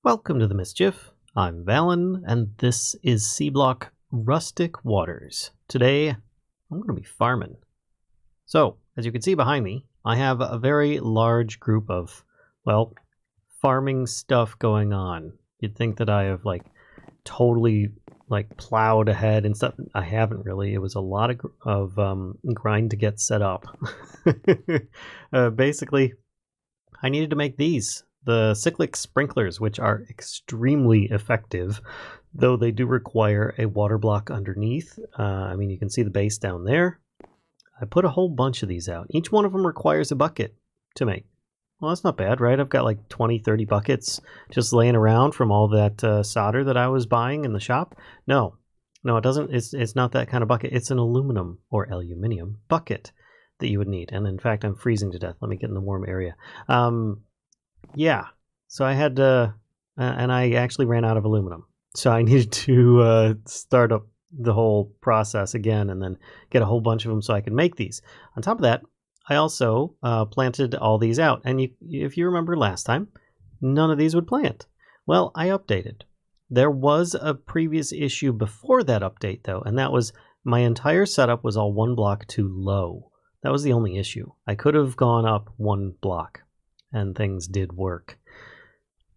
Welcome to the Mischief. I'm Valen, and this is Seablock Rustic Waters. Today, I'm going to be farming. So, as you can see behind me, I have a very large group of, well, farming stuff going on. You'd think that I have, totally, plowed ahead and stuff. I haven't really. It was a lot of grind to get set up. Basically, I needed to make these. The cyclic sprinklers, which are extremely effective, though they do require a water block underneath. You can see the base down there. I put a whole bunch of these out. Each one of them requires a bucket to make. Well, that's not bad, right? I've got like 20, 30 buckets just laying around from all that solder that I was buying in the shop. No, it doesn't. It's not that kind of bucket. It's an aluminum or aluminium bucket that you would need. And in fact, I'm freezing to death. Let me get in the warm area. Yeah, so I had and I actually ran out of aluminum. So I needed to start up the whole process again and then get a whole bunch of them so I could make these. On top of that, I also planted all these out. And if you remember last time, none of these would plant. Well, I updated. There was a previous issue before that update, though, and that was my entire setup was all one block too low. That was the only issue. I could have gone up one block, and things did work.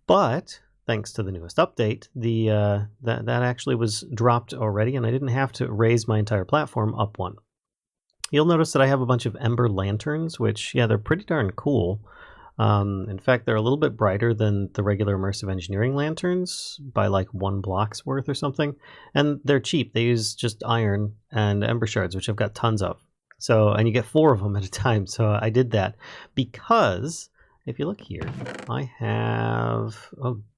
But thanks to the newest update, that actually was dropped already, and I didn't have to raise my entire platform up one. You'll notice that I have a bunch of ember lanterns, which, yeah, they're pretty darn cool. In fact, they're a little bit brighter than the regular immersive engineering lanterns by like 1 block's worth or something. And they're cheap. They use just iron and ember shards, which I've got tons of. So, and you get 4 of them at a time. So I did that because if you look here, I have,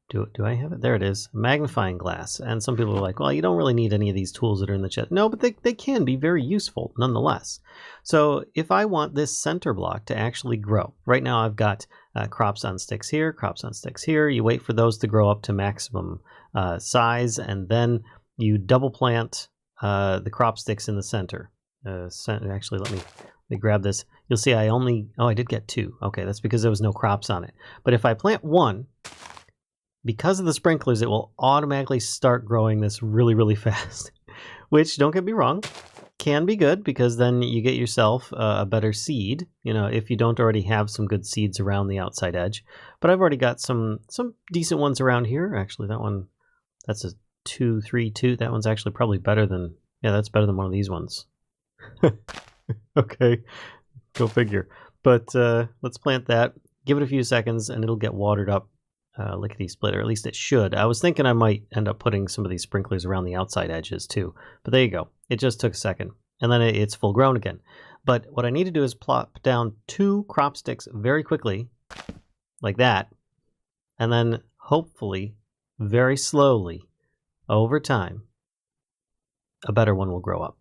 do I have it? There it is, a magnifying glass. And some people are like, well, you don't really need any of these tools that are in the chest. No, but they can be very useful nonetheless. So if I want this center block to actually grow, right now I've got crops on sticks here, crops on sticks here. You wait for those to grow up to maximum size, and then you double plant the crop sticks in the center. Actually, let me grab this. You'll see I did get 2. Okay, that's because there was no crops on it. But if I plant 1, because of the sprinklers, it will automatically start growing this really, really fast. Which, don't get me wrong, can be good because then you get yourself a better seed, if you don't already have some good seeds around the outside edge. But I've already got some decent ones around here. Actually, that's a 2, 3, 2. That one's actually probably better than, that's better than one of these ones. Okay, go figure. But let's plant that, give it a few seconds, and it'll get watered up lickety split, or at least it should. I was thinking I might end up putting some of these sprinklers around the outside edges too, but there you go. It just took a second, and then it's full grown again. But what I need to do is plop down 2 crop sticks very quickly, like that, and then hopefully, very slowly, over time, a better one will grow up.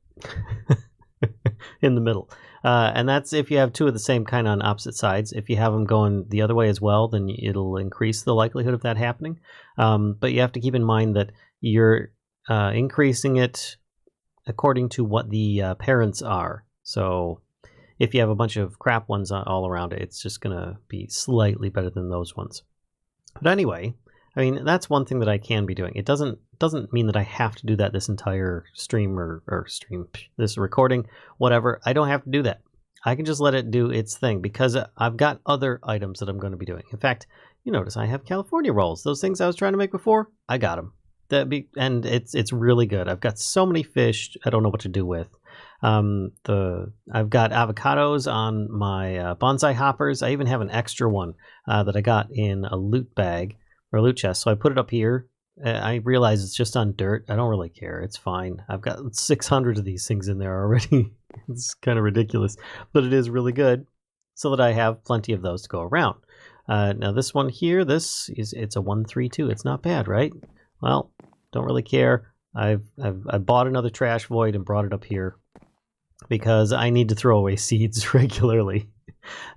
In the middle. And that's if you have 2 of the same kind on opposite sides. If you have them going the other way as well, then it'll increase the likelihood of that happening. But you have to keep in mind that you're increasing it according to what the parents are. So if you have a bunch of crap ones all around it, it's just going to be slightly better than those ones. But anyway, that's one thing that I can be doing. It doesn't mean that I have to do that this entire stream or this recording, whatever. I don't have to do that. I can just let it do its thing because I've got other items that I'm going to be doing. In fact, you notice I have California rolls. Those things I was trying to make before, I got them. And it's really good. I've got so many fish I don't know what to do with. I've got avocados on my bonsai hoppers. I even have an extra one that I got in a loot bag. Or loot chest, so I put it up here. I realize it's just on dirt. I don't really care. It's fine. I've got 600 of these things in there already. It's kind of ridiculous, but it is really good, so that I have plenty of those to go around. Now this one here, it's a 132. It's not bad, right? Well, don't really care. I bought another trash void and brought it up here because I need to throw away seeds regularly.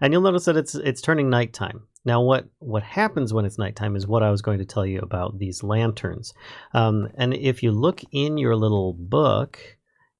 And you'll notice that it's turning nighttime. Now, what happens when it's nighttime is what I was going to tell you about these lanterns. And if you look in your little book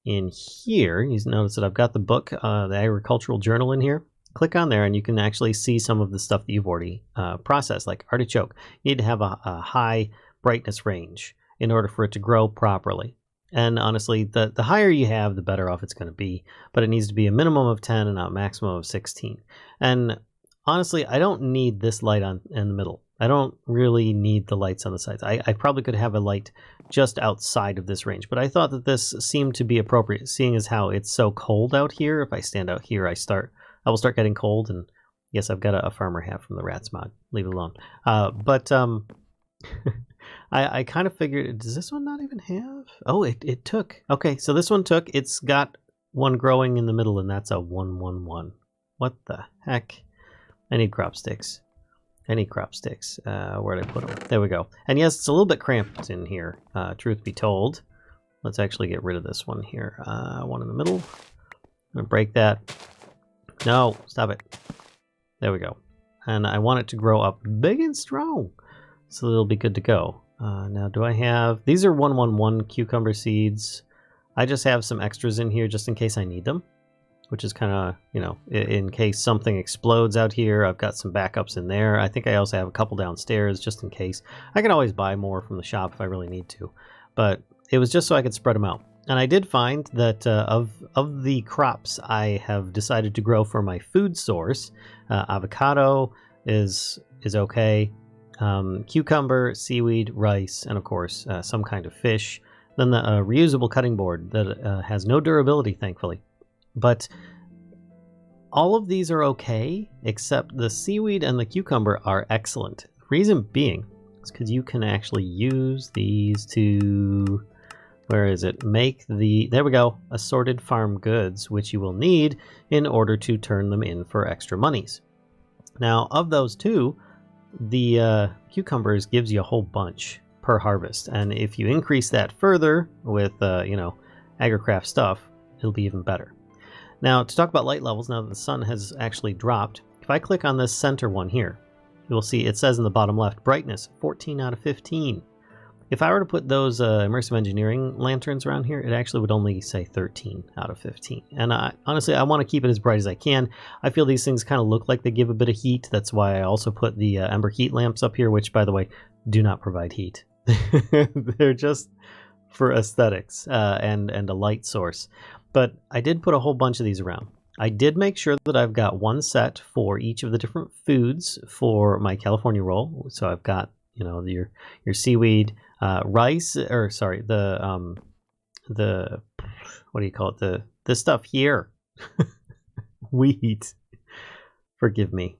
in here, you notice that I've got the book, the agricultural journal in here. click on there and you can actually see some of the stuff that you've already processed, like artichoke. You need to have a high brightness range in order for it to grow properly. And honestly, the higher you have, the better off it's going to be. But it needs to be a minimum of 10 and a maximum of 16. And honestly, I don't need this light in the middle. I don't really need the lights on the sides. I probably could have a light just outside of this range, but I thought that this seemed to be appropriate, seeing as how it's so cold out here. If I stand out here, I will start getting cold. And yes, I've got a farmer hat from the Rats mod. Leave it alone. I kind of figured, does this one not even have? Oh, it took. Okay, so this one took. It's got one growing in the middle, and that's a 111. What the heck? I need crop sticks. Where'd I put them? There we go. And yes, it's a little bit cramped in here, truth be told. Let's actually get rid of this one here. One in the middle. I'm going to break that. No, stop it. There we go. And I want it to grow up big and strong, so it'll be good to go. Now, do I have... These are 111 cucumber seeds. I just have some extras in here just in case I need them, which is kind of, you know, in case something explodes out here. I've got some backups in there. I think I also have a couple downstairs just in case. I can always buy more from the shop if I really need to, but it was just so I could spread them out. And I did find that of the crops I have decided to grow for my food source, avocado is okay. Cucumber, seaweed, rice, and of course some kind of fish. Then the reusable cutting board that has no durability, thankfully. But all of these are okay, except the seaweed and the cucumber are excellent. The reason being is because you can actually use these to... Where is it? Make the... There we go. Assorted farm goods, which you will need in order to turn them in for extra monies. Now, of those two, the cucumbers gives you a whole bunch per harvest, and if you increase that further with you know, agricraft stuff, it'll be even better. Now, to talk about light levels, now that the sun has actually dropped, if I click on this center one here, you will see it says in the bottom left, brightness 14 out of 15. If I were to put those immersive engineering lanterns around here, it actually would only say 13 out of 15. And honestly, I want to keep it as bright as I can. I feel these things kind of look like they give a bit of heat. That's why I also put the ember heat lamps up here, which, by the way, do not provide heat. They're just for aesthetics and a light source. But I did put a whole bunch of these around. I did make sure that I've got one set for each of the different foods for my California roll. So I've got, you know, your seaweed, rice, or sorry, the what do you call it? The stuff here, wheat. Forgive me.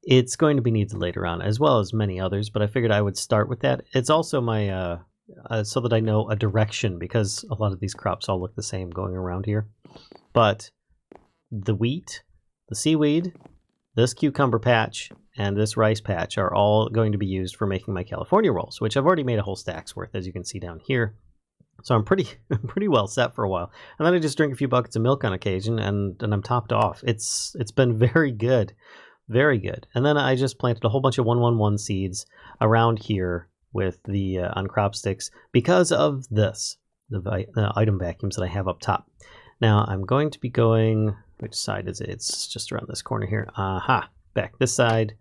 It's going to be needed later on, as well as many others. But I figured I would start with that. It's also my so that I know a direction, because a lot of these crops all look the same going around here. But the wheat, the seaweed, this cucumber patch, and this rice patch are all going to be used for making my California rolls, which I've already made a whole stack's worth, as you can see down here. So I'm pretty well set for a while. And then I just drink a few buckets of milk on occasion, and I'm topped off. It's been very good. Very good. And then I just planted a whole bunch of 111 seeds around here with the on crop sticks because of this, the item vacuums that I have up top. Now I'm going to be going, which side is it? It's just around this corner here. Aha, back this side.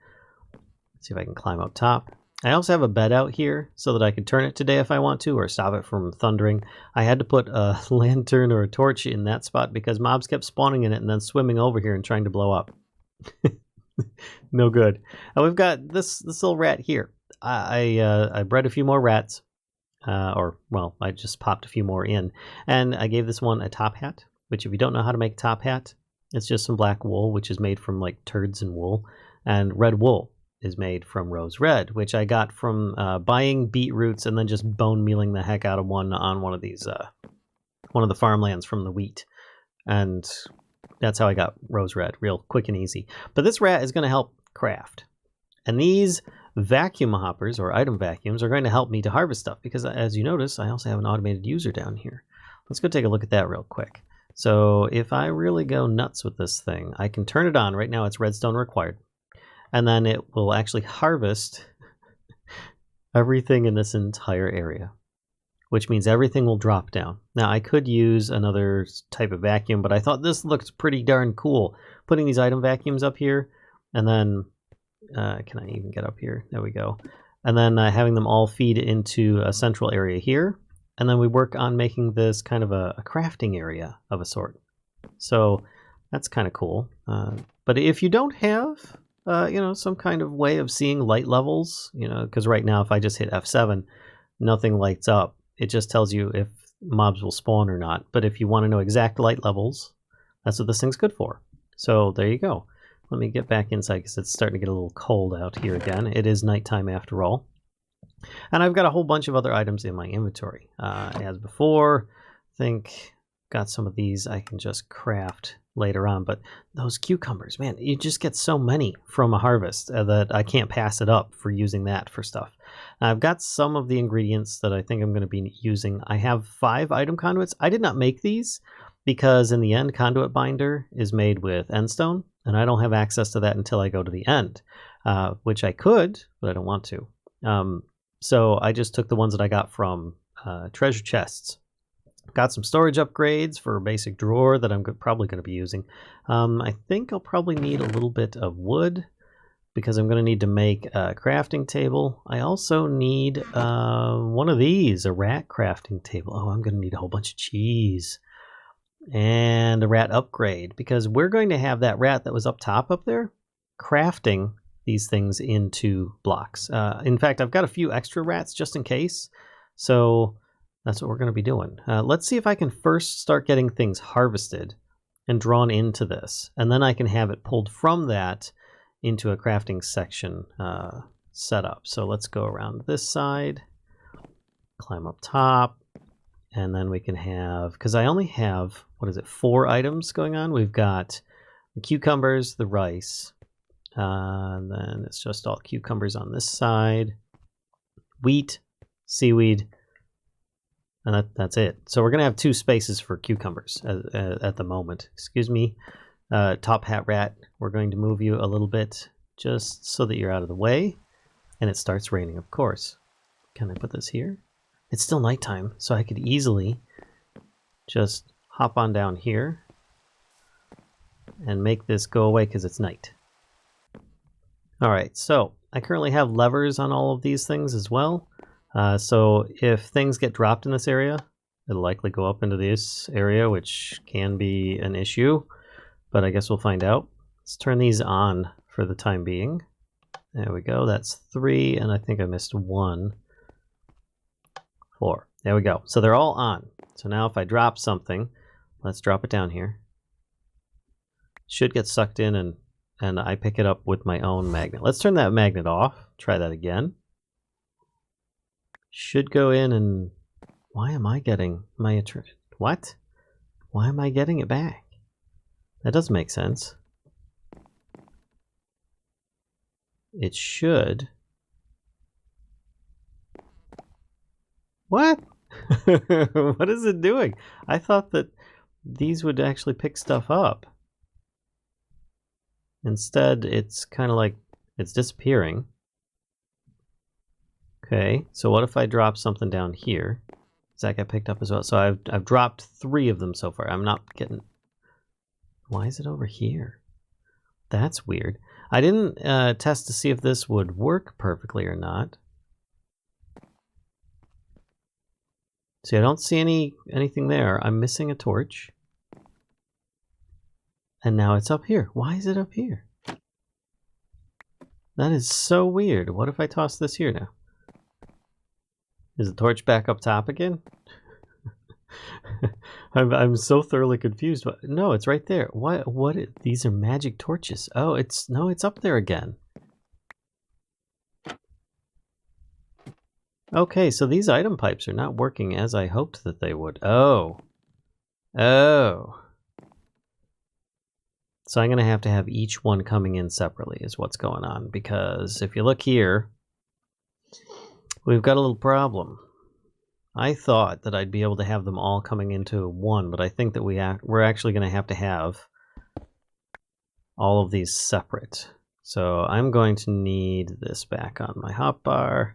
Let's see if I can climb up top. I also have a bed out here so that I can turn it today if I want to, or stop it from thundering. I had to put a lantern or a torch in that spot because mobs kept spawning in it and then swimming over here and trying to blow up. No good. And we've got this little rat here. I bred a few more rats, or well, I just popped a few more in, and I gave this one a top hat. Which, if you don't know how to make a top hat, it's just some black wool, which is made from like turds and wool, and red wool is made from rose red, which I got from buying beetroots and then just bone mealing the heck out of one on one of these, one of the farmlands from the wheat, and that's how I got rose red, real quick and easy. But this rat is going to help craft, and these vacuum hoppers or item vacuums are going to help me to harvest stuff because, as you notice, I also have an automated user down here. Let's go take a look at that real quick. So if I really go nuts with this thing, I can turn it on. Right now it's redstone required, and then it will actually harvest everything in this entire area. which means everything will drop down. Now, I could use another type of vacuum, but I thought this looks pretty darn cool. Putting these item vacuums up here, and then, can I even get up here? There we go. And then having them all feed into a central area here. And then we work on making this kind of a crafting area of a sort. So that's kind of cool. But if you don't have, some kind of way of seeing light levels, because right now if I just hit F7, nothing lights up. It just tells you if mobs will spawn or not. But if you want to know exact light levels, that's what this thing's good for. So there you go. Let me get back inside because it's starting to get a little cold out here again. It is nighttime after all. And I've got a whole bunch of other items in my inventory. As before, I think got some of these I can just craft later on. But those cucumbers, man, you just get so many from a harvest that I can't pass it up for using that for stuff. Now, I've got some of the ingredients that I think I'm going to be using. I have 5 item conduits. I did not make these because in the end, conduit binder is made with endstone, and I don't have access to that until I go to the end, which I could, but I don't want to. So I just took the ones that I got from treasure chests. Got some storage upgrades for a basic drawer that I'm probably going to be using. I think I'll probably need a little bit of wood because I'm going to need to make a crafting table. I also need one of these, a rat crafting table. Oh, I'm going to need a whole bunch of cheese. And a rat upgrade because we're going to have that rat that was up top up there crafting these things into blocks. In fact, I've got a few extra rats just in case. So that's what we're going to be doing. Let's see if I can first start getting things harvested and drawn into this. And then I can have it pulled from that into a crafting section set up. So let's go around this side, climb up top, and then we can have, because I only have, 4 items going on? We've got the cucumbers, the rice, and then it's just all cucumbers on this side, wheat, seaweed, and that's it. So we're going to have 2 spaces for cucumbers at the moment. Excuse me, top hat rat. We're going to move you a little bit just so that you're out of the way. And it starts raining, of course. Can I put this here? It's still nighttime, so I could easily just hop on down here and make this go away because it's night. All right, so I currently have levers on all of these things as well. So if things get dropped in this area, it'll likely go up into this area, which can be an issue, but I guess we'll find out. Let's turn these on for the time being. There we go. That's 3, and I think I missed 1. 4. There we go. So they're all on. So now if I drop something, let's drop it down here. Should get sucked in, and I pick it up with my own magnet. Let's turn that magnet off. Try that again. Should go in and... Why am I getting my... What? Why am I getting it back? That doesn't make sense. It should... What? What is it doing? I thought that these would actually pick stuff up. Instead, it's kind of like it's disappearing. Okay, so what if I drop something down here? Does that get picked up as well? So I've dropped 3 of them so far. I'm not getting... Why is it over here? That's weird. I didn't test to see if this would work perfectly or not. See, I don't see anything there. I'm missing a torch. And now it's up here. Why is it up here? That is so weird. What if I toss this here now? Is the torch back up top again? I'm so thoroughly confused. No, it's right there. What? These are magic torches. Oh, it's up there again. Okay, so these item pipes are not working as I hoped that they would. Oh. So I'm going to have each one coming in separately is what's going on. Because if you look here, we've got a little problem. I thought that I'd be able to have them all coming into one, but I think that we're actually going to have all of these separate. So I'm going to need this back on my hotbar.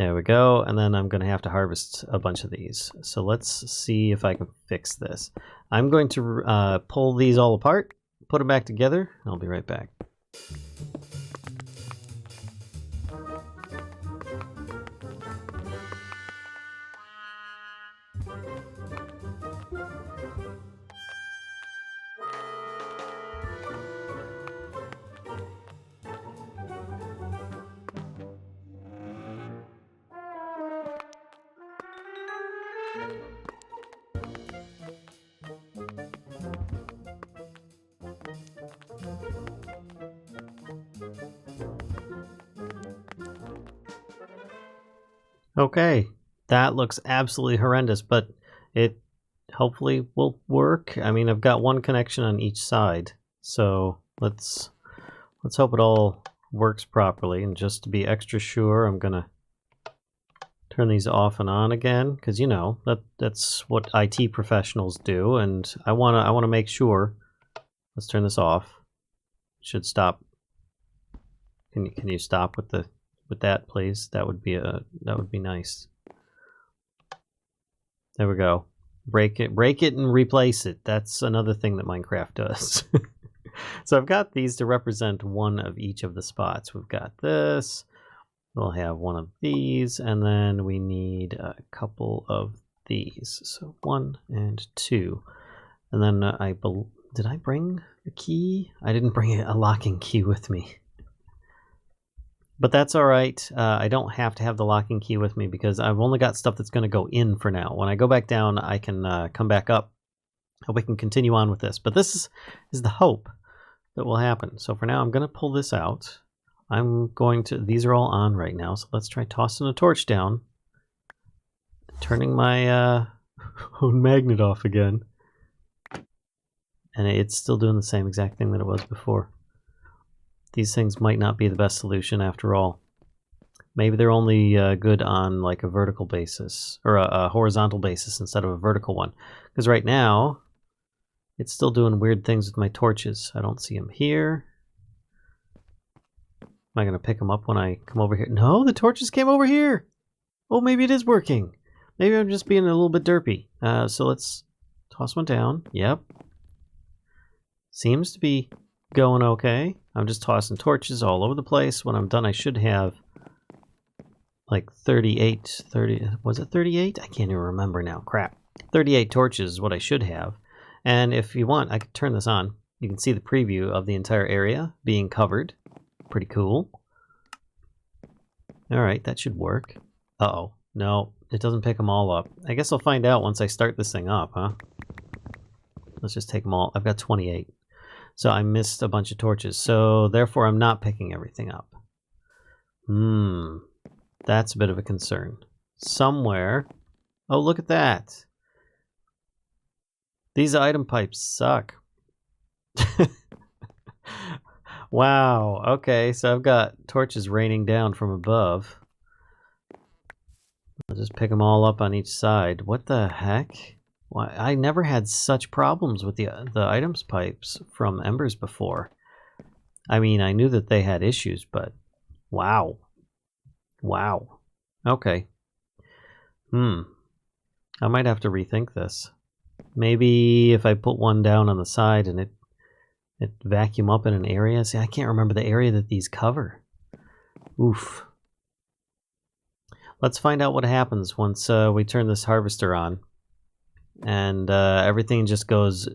There we go, and then I'm going to have to harvest a bunch of these. So let's see if I can fix this. I'm going to pull these all apart, put them back together. I'll be right back. Okay, that looks absolutely horrendous, but it hopefully will work. I mean, I've got one connection on each side, so let's hope it all works properly. And just to be extra sure, I'm gonna turn these off and on again, because you know that's what IT professionals do, and I wanna make sure. Let's turn this off. Should stop. Can you stop with that, please? That would be nice. There we go. Break it and replace it. That's another thing that Minecraft does. So I've got these to represent one of each of the spots. We've got this. We'll have one of these, and then we need a couple of these. So 1 and 2. And then did I bring the key? I didn't bring a locking key with me. But that's all right. I don't have to have the locking key with me because I've only got stuff that's going to go in for now. When I go back down, I can come back up. Hope we can continue on with this. But this is the hope that will happen. So for now, I'm going to pull this out. These are all on right now. So let's try tossing a torch down. Turning my own magnet off again. And it's still doing the same exact thing that it was before. These things might not be the best solution after all. Maybe they're only good on like a vertical basis, or a horizontal basis instead of a vertical one. Because right now, it's still doing weird things with my torches. I don't see them here. Am I going to pick them up when I come over here? No, the torches came over here. Oh, maybe it is working. Maybe I'm just being a little bit derpy. So let's toss one down. Yep. Seems to be going okay. I'm just tossing torches all over the place. When I'm done, I should have like 30, was it 38? I can't even remember now. Crap. 38 torches is what I should have. And if you want, I could turn this on. You can see the preview of the entire area being covered. Pretty cool. All right, that should work. Uh-oh. No, it doesn't pick them all up. I guess I'll find out once I start this thing up, huh? Let's just take them all. I've got 28. So I missed a bunch of torches. So therefore, I'm not picking everything up. That's a bit of a concern. Somewhere. Oh, look at that. These item pipes suck. Wow. Okay, so I've got torches raining down from above. I'll just pick them all up on each side. What the heck? Why, I never had such problems with the items pipes from Embers before. I mean, I knew that they had issues, but wow. Wow. Okay. I might have to rethink this. Maybe if I put one down on the side and it vacuum up in an area. See, I can't remember the area that these cover. Oof. Let's find out what happens once we turn this harvester on. And everything just goes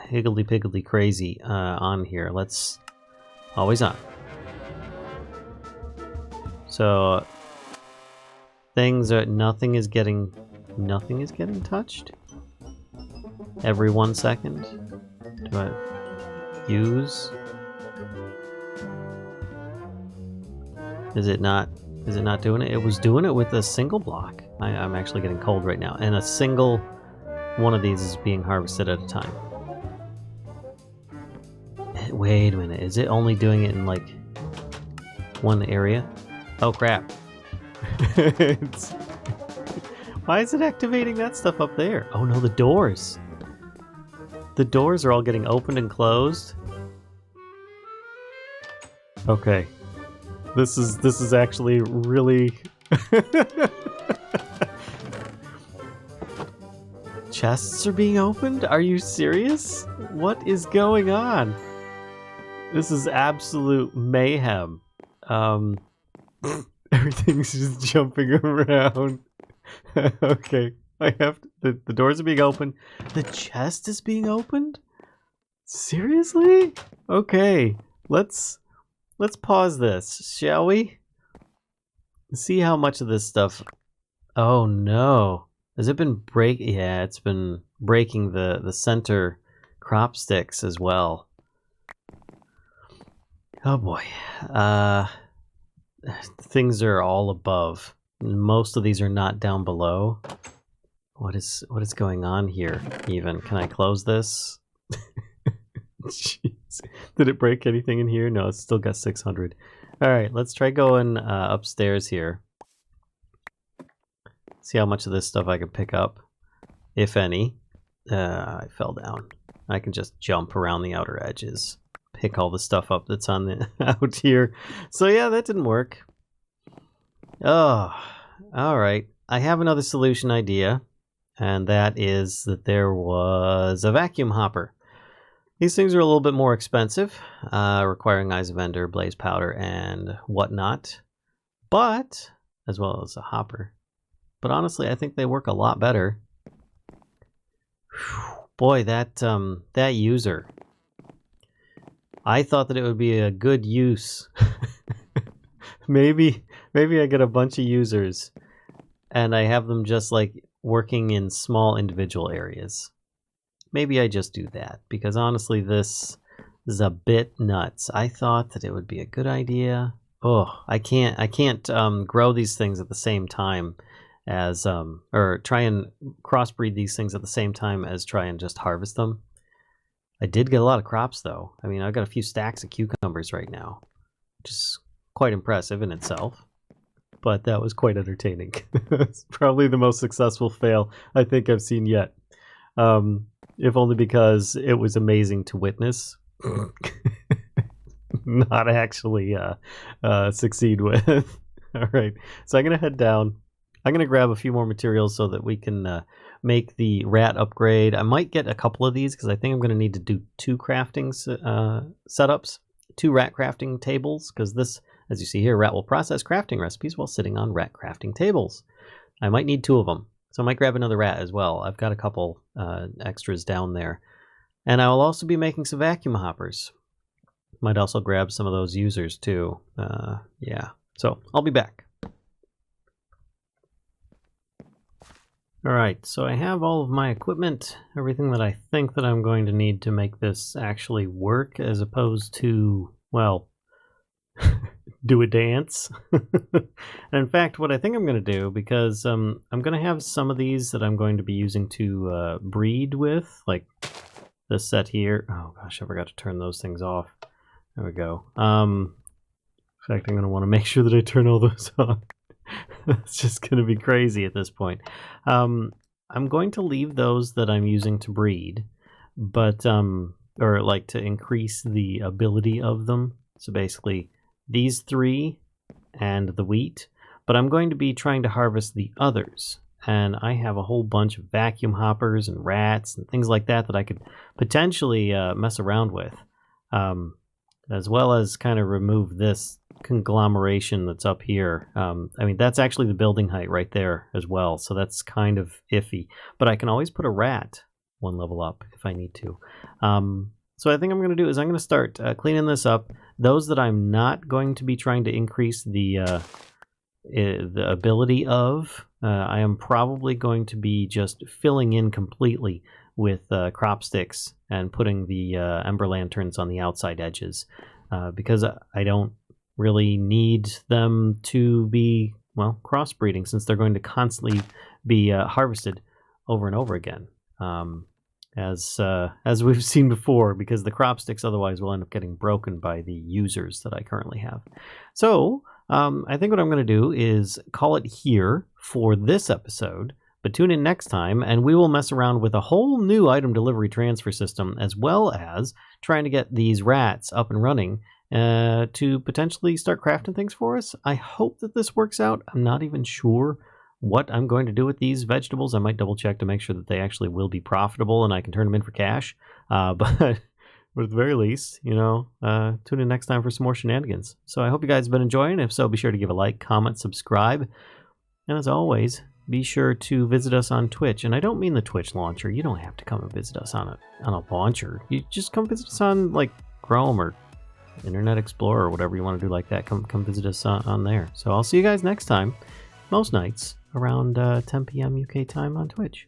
higgledy-piggledy crazy on here. Let's... Always on. So... Nothing is getting touched? Every 1 second? Do I use? Is it not doing it? It was doing it with a single block. I'm actually getting cold right now. And a single one of these is being harvested at a time. Wait a minute. Is it only doing it in like one area? Oh crap. Why is it activating that stuff up there? Oh no, the doors. The doors are all getting opened and closed. Okay. This is actually really Chests are being opened? Are you serious? What is going on? This is absolute mayhem. Everything's just jumping around. Okay, I have to, the doors are being opened. The chest is being opened? Seriously? Okay, let's pause this, shall we? See how much of this stuff. Oh no. Has it been Yeah, it's been breaking the center crop sticks as well. Oh boy. Things are all above. Most of these are not down below. What is going on here even? Can I close this? Jeez. Did it break anything in here? No, it's still got 600. All right, let's try going upstairs here. See how much of this stuff I can pick up, if any. I fell down. I can just jump around the outer edges, pick all the stuff up that's on the out here. So yeah, that didn't work. Oh, all right. I have another solution idea, and that is that there was a vacuum hopper. These things are a little bit more expensive, requiring eyes of ender, blaze powder, and whatnot, but as well as a hopper. But honestly, I think they work a lot better. Whew, boy, that user. I thought that it would be a good use. maybe I get a bunch of users, and I have them just like working in small individual areas. Maybe I just do that, because honestly, this is a bit nuts. I thought that it would be a good idea. Oh, I can't grow these things at the same time as or try and crossbreed these things at the same time as try and just harvest them. I did get a lot of crops though. I mean, I've got a few stacks of cucumbers right now, which is quite impressive in itself. But that was quite entertaining. It's probably the most successful fail I think I've seen yet. If only because it was amazing to witness. Not actually succeed with. All right, so I'm going to head down. I'm going to grab a few more materials so that we can make the rat upgrade. I might get a couple of these because I think I'm going to need to do 2 crafting setups, 2 rat crafting tables, because this, as you see here, rat will process crafting recipes while sitting on rat crafting tables. I might need 2 of them, so I might grab another rat as well. I've got a couple extras down there. And I will also be making some vacuum hoppers. Might also grab some of those users too. Yeah, so I'll be back. All right, so I have all of my equipment, everything that I think that I'm going to need to make this actually work, as opposed to, well, do a dance. And in fact, what I think I'm going to do, because I'm going to have some of these that I'm going to be using to breed with, like this set here. Oh gosh, I forgot to turn those things off. There we go. In fact, I'm going to want to make sure that I turn all those on. It's just going to be crazy at this point. I'm going to leave those that I'm using to breed, but or like to increase the ability of them. So basically these 3 and the wheat, but I'm going to be trying to harvest the others. And I have a whole bunch of vacuum hoppers and rats and things like that that I could potentially mess around with, as well as kind of remove this conglomeration that's up here. I mean, that's actually the building height right there as well, so that's kind of iffy. But I can always put a rat 1 level up if I need to. So I think I'm going to do is I'm going to start cleaning this up. Those that I'm not going to be trying to increase the ability of, I am probably going to be just filling in completely with crop sticks and putting the ember lanterns on the outside edges, because I don't really need them to be, well, crossbreeding, since they're going to constantly be harvested over and over again, as we've seen before, because the crop sticks otherwise will end up getting broken by the users that I currently have. So I think what I'm going to do is call it here for this episode, but tune in next time and we will mess around with a whole new item delivery transfer system, as well as trying to get these rats up and running to potentially start crafting things for us. I hope that this works out. I'm not even sure what I'm going to do with these vegetables. I might double check to make sure that they actually will be profitable and I can turn them in for cash. But at the very least, tune in next time for some more shenanigans. So I hope you guys have been enjoying. If so, be sure to give a like, comment, subscribe. And as always, be sure to visit us on Twitch. And I don't mean the Twitch launcher. You don't have to come and visit us on a launcher. You just come visit us on like Chrome or Internet Explorer or whatever you want to do like that. Come visit us on there. So I'll see you guys next time, most nights around 10 p.m. UK time on Twitch.